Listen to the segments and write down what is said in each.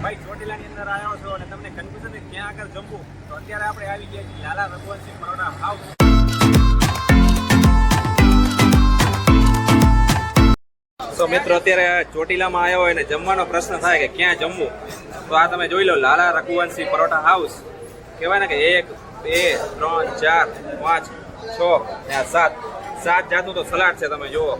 ભાઈ ચોટીલાની અંદર આવ્યો છો અને તમને કન્ફ્યુઝન છે ક્યાં આગળ જમવું, તો અત્યારે આપણે આવી ગયા છીએ લાલા રઘુવંશી પરોઠા હાઉસ. તો મિત્રો અત્યારે ચોટીલામાં આવ્યો હોય ને જમવાનો પ્રશ્ન થાય કે ક્યાં જમવું, તો આ તમે જોઈ લો લાલા રઘુવંશી પરોઠા હાઉસ. કહેવાય ને કે 1 2 3 4 5 6 ને 7 જાતનું તો સલાડ છે, તમે જુઓ.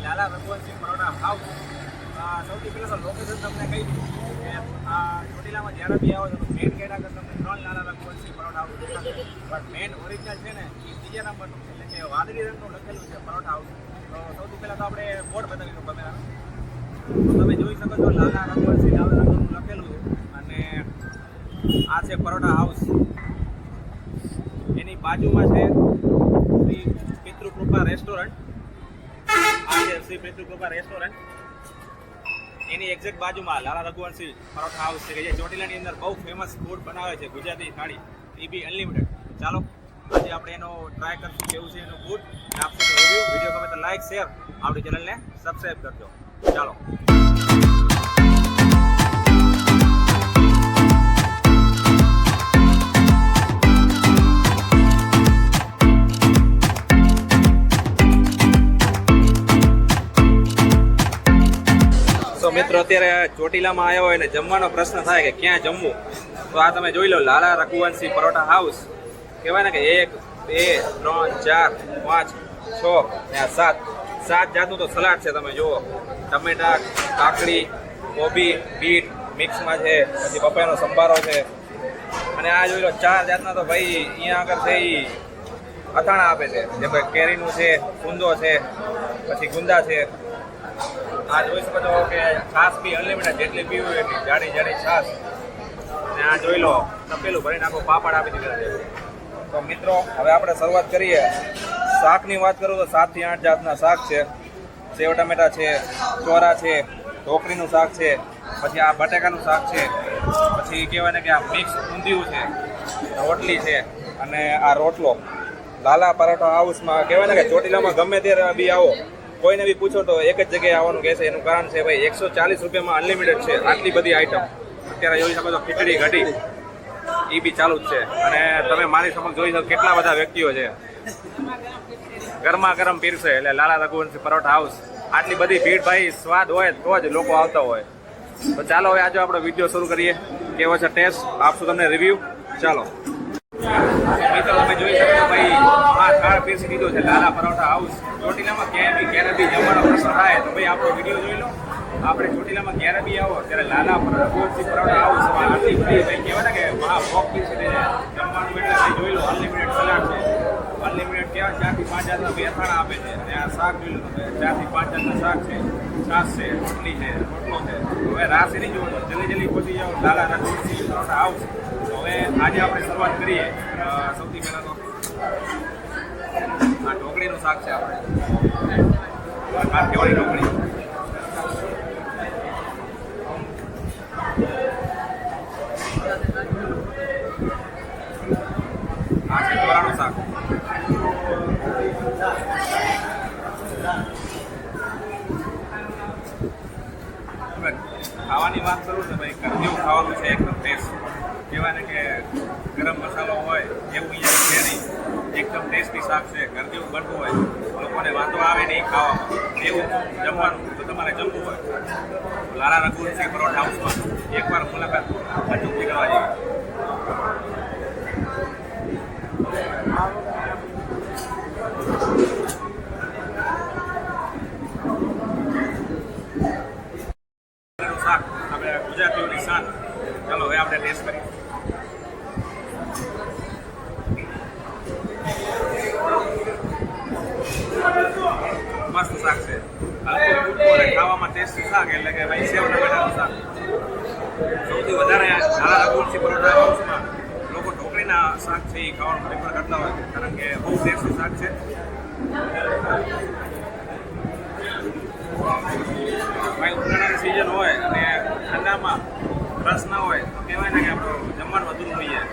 લાલા રઘુવંશી પરોઠા હાઉસ. સૌથી પહેલાં તો લોકેશન તમને કહી દીધું કે ચોટીલામાં જ્યારે બી આવો છો તો મેઇન ગેટ આગળ તમને 3 લાલા રઘુવંશી પરોઠા હાઉસ દેખાશે. પણ મેઇન ઓરિજિનલ છે ને એ બીજા નંબરનું છે, એટલે કે વાદળી રંગનું લખેલું છે પરોઠા હાઉસ. તો સૌથી પહેલાં તો આપણે બોર્ડ બતાવી દઉં કેમેરાનું. તો તમે જોઈ શકો છો લાલા રઘુવંશી લાલ રંગનું લખેલું છે અને આ છે પરોઠા હાઉસ. એની બાજુમાં છે શ્રી પિતૃકૃપા રેસ્ટોરન્ટ. આ છે શ્રી પિતૃકૃપા રેસ્ટોરન્ટ. એની એક્ઝેક્ટ બાજુમાં લાલા રઘુવંશી પરોઠા હાઉસ છે કે જે ચોટીલાની અંદર બહુ ફેમસ ફૂડ બનાવે છે, ગુજરાતી થાળી, એ બી અનલિમિટેડ. ચાલો આજે આપણે એનો ટ્રાય કરશું કેવું છે એનું ફૂડ, આપશું રિવ્યુ. વિડીયો ગમે તો લાઈક શેર, આપણી ચેનલને સબસ્ક્રાઈબ કરજો. ચાલો. તો મિત્રો અત્યારે ચોટીલામાં આવ્યો હોય ને જમવાનો પ્રશ્ન થાય કે ક્યાં જમવું, તો આ તમે જોઈ લો લાલા રઘુવંશી પરોઠા હાઉસ. કહેવાય ને કે 1 2 3 4 5 6 ને 7 જાતનું તો સલાડ છે, તમે જુઓ. ટમેટા, કાકડી, કોબી, બીટ મિક્સમાં છે, પછી પપૈયાનો સંભારો છે, અને આ જોઈ લો 4 જાતના તો ભાઈ અહીંયા આગળ છે એ અથાણા આપે છે, જેમ કે કેરીનું છે, ગુંદો છે, પછી ગુંદા છે. આ જોઈ શકો છો કે છાશ બી અનલિમિટેડ, જેટલી પીવું હોય એટલી જાડી જાડી છાશ. અને આ જોઈ લો તપેલું ભરીને આખો પાપડ આપી દીધેલા છે. તો મિત્રો હવે આપણે શરૂઆત કરીએ. શાકની વાત કરું તો 7 થી 8 જાતના શાક છે. સેવ ટમેટા છે, ચોરા છે, ઢોકળીનું શાક છે, પછી આ બટેકાનું શાક છે, પછી કહેવાય ને કે આ મિક્સ ઊંધિયું છે, રોટલી છે, અને આ રોટલો. લાલા પરોઠા હાઉસમાં કહેવાય ને કે ચોટીલામાં ગમે ત્યારે બી આવો, કોઈને બી પૂછો તો એક જ જગ્યાએ આવવાનું કહેશે. એનું કારણ છે ભાઈ 140 રૂપિયામાં અનલિમિટેડ છે આટલી બધી આઈટમ. અત્યારે જોઈ શકો છો ખીચડી કઢી એ બી ચાલુ જ છે, અને તમે મારી સમક્ષ જોઈ શકો કેટલા બધા વ્યક્તિઓ છે. ગરમા ગરમ પીરસે એટલે લાલા રઘુવંશી પરોઠા હાઉસ. આટલી બધી ભીડ ભાઈ, સ્વાદ હોય તો જ લોકો આવતા હોય. તો ચાલો હવે આજે આપણો વિડીયો શરૂ કરીએ. કેવો છે ટેસ્ટ, આપશું તમને રિવ્યૂ. ચાલો મિત્રો તમે જોઈ શકો ભાઈ આ થાળ પીરસી દીધો છે લાલા પરોઠા હાઉસ. ચોટીલામાં ક્યારે બી જમવાનો પ્રશ્ન થાય તો ભાઈ આપણો વિડીયો જોઈ લો. આપણે ચોટીલામાં ક્યારે બી આવો ત્યારે લાલા રઘુવંશી પરોઠા હાઉસમાં આટલી બધી ભાઈ કહેવાય ને કે મહા ભોગ પીરસી દે છે. જમવાનું એટલે ભાઈ જોઈ લો અનલિમિટેડ સલાડ છે, અનલિમિટેડ કહેવાય 4 થી 5 જાતના અથાણા આપે છે. અને આ શાક જોઈ લો તમે, 4 થી 5 જાતના શાક છે, છાશ છે, રોટલી છે, રોટલો છે. હવે રાશિ નહીં જોવો, જલ્દી પહોંચી જાઓ લાલા રઘુવંશી પરોઠા હાઉસ. હવે આજે આપણે શરૂઆત કરીએ. સૌથી પહેલાં તો આ ઢોકળીનું શાક છે, આપણે કાઠિયાવાડી ઢોકળી. આ છે ચોરાનું શાક. ખાવાની વાત કરું ને ભાઈ, જેવું ખાવાનું છે એકદમ ટેસ્ટ. કહેવાય ને કે ગરમ મસાલો હોય એવું અહીંયા છે નહીં, એકદમ ટેસ્ટી શાક છે. ઘર જેવું બનવું હોય, લોકોને વાંધો આવે નહીં ખાવામાં, એવું જમવાનું તો તમારે જમવું હોય લાલા રઘુવંશી પરોઠા હાઉસમાં એકવાર મુલાકાત અચૂકથી કરવા જેવી. શાક આપણે ગુજરાતીઓની શાક. ચાલો હવે આપણે ટેસ્ટ કરીએ. ખાવામાં ટેસ્ટી શાક એટલે કે ભાઈ સેવ ટમેટાનું શાક. સૌથી વધારે લાલા રઘુવંશી પરોઠા હાઉસમાં લોકો ઢોકળીના શાક છે એ ખાવાનું પ્રેફર કરતા હોય કારણ કે બહુ ટેસ્ટી શાક છે. ભાઈ ઉનાળાની સિઝન હોય અને ઠંડામાં રસ ના હોય તો કહેવાય ને કે આપણું જમવાનું વધુ થઈ જાય.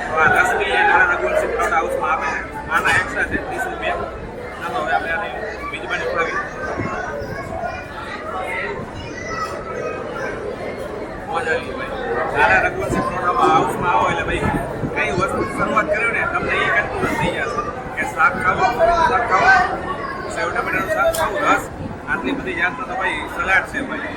તો આ રસ બી લાલા રઘુવંશી પરોઠા હાઉસમાં આપે છે. આના એક્સ્ટ્રા છે 30 રૂપિયા. ચાલો હવે આપણે આની બીજી બાજુ ખોલાવીએ. મજા આવી ભાઈ લાલા રઘુવંશી પરોઠા હાઉસમાં આવો એટલે ભાઈ કઈ વસ્તુ શરૂઆત કર્યો ને તમને એ કન્ફ્યુઝન થઈ જશે કે શાક ખાવું સેવ ટમેટાનું શાક ખાવું રસ આટલી બધી જાતનો તો ભાઈ સલાડ છે ભાઈ.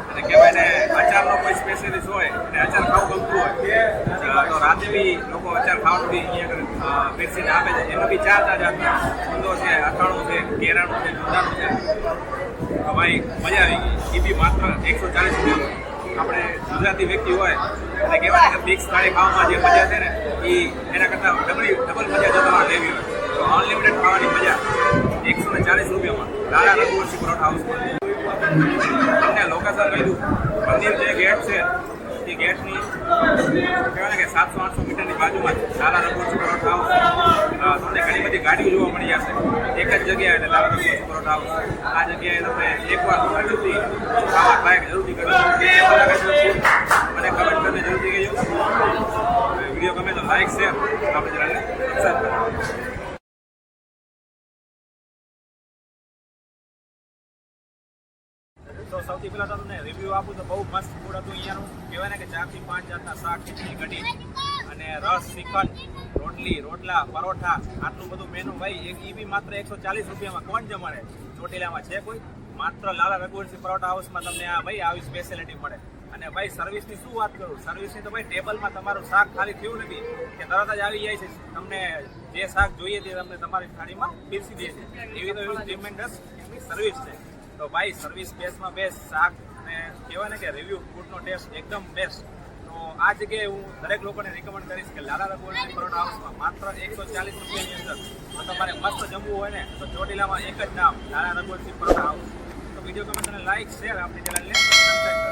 અને કહેવાય ને અચારનો કોઈ સ્પેશિયલિસ્ટ હોય અને અચાર ખાવું ગમતું હોય તો રાતે બી લોકો અચાર ખાવાનું બી અહીંયા પીરસીને આપે છે. એમાં બી 4 જાતના ઊંધો છે, અથાણું છે, કેરાનું છે, ગુંદાનું છે. તો ભાઈ મજા આવી ગઈ. એ બી માત્ર 140 રૂપિયા. આપણે ગુજરાતી વ્યક્તિ હોય અને કહેવાય કે ફિક્સ થાળી ખાવામાં જે મજા છે ને એ એના કરતાં ડબલ મજા જો તમારે લેવી હોય તો અનલિમિટેડ ખાવાની મજા 140 રૂપિયામાં લાલા રઘુવંશી પરોઠા હાઉસમાં. તમને લોકેશન કહ્યું મંદિર જે ગેટ છે એ ગેટની કહેવાય ને કે 700-800 મીટરની બાજુમાં લાલા રઘુવંશી પરોઠા હાઉસ. તમને ઘણી બધી ગાડીઓ જોવા મળી જશે એક જ જગ્યાએ એટલે લાલા રઘુવંશી પરોઠા હાઉસ. આ જગ્યાએ તમે એકવાર જરૂરથી ખાવા ટ્રાય જરૂરથી કરજો. મને કમેન્ટ કરીને જરૂરથી કહેજો. વિડીયો ગમે તો લાઈક શેર આપણે ચેનલને સબસ્ક્રાઈબ કરો. તો સૌથી પહેલાં તમને રિવ્યૂ આપું તો બહુ મસ્ત ફૂડ હતું અહીંયાનું. કહેવાય ને કે 4 થી 5 જાતના શાક, ખીચડી, કઢી અને રસ, શ્રીખંડ, રોટલી, રોટલા, પરોઠા આટલું બધું મેનુ ભાઈ એ બી માત્ર 140 રૂપિયામાં કોણ જમાડે? ચોટીલામાં છે કોઈ? માત્ર લાલા રઘુવંશી પરોઠા હાઉસમાં તમને આ ભાઈ આવી સ્પેશિયાલિટી મળે. અને ભાઈ સર્વિસની શું વાત કરું, સર્વિસની તો ભાઈ ટેબલમાં તમારું શાક ખાલી થયું નથી કે તરત જ આવી જાય છે. તમને જે શાક જોઈએ તે તમને તમારી થાળીમાં પીરસી દે છે. એવી તો એવી ટ્રીમેન્ડસ એમની સર્વિસ છે. તો ભાઈ સર્વિસ બેસ્ટમાં બેસ્ટ, શાક અને કહેવાય ને કે રિવ્યૂ ફૂડનો ટેસ્ટ એકદમ બેસ્ટ. તો આ જગ્યાએ હું દરેક લોકોને રિકમેન્ડ કરીશ કે લાલા રઘુવંશી પરોઠા હાઉસમાં માત્ર 140 રૂપિયાની અંદર જો તમારે મસ્ત જમવું હોય ને તો ચોટીલામાં એક જ નામ લાલા રઘુવંશી પરોઠા હાઉસ. તો વિડીયો ગમે તને લાઈક શેર આપણી ચેનલને સબસ્ક્રાઈબ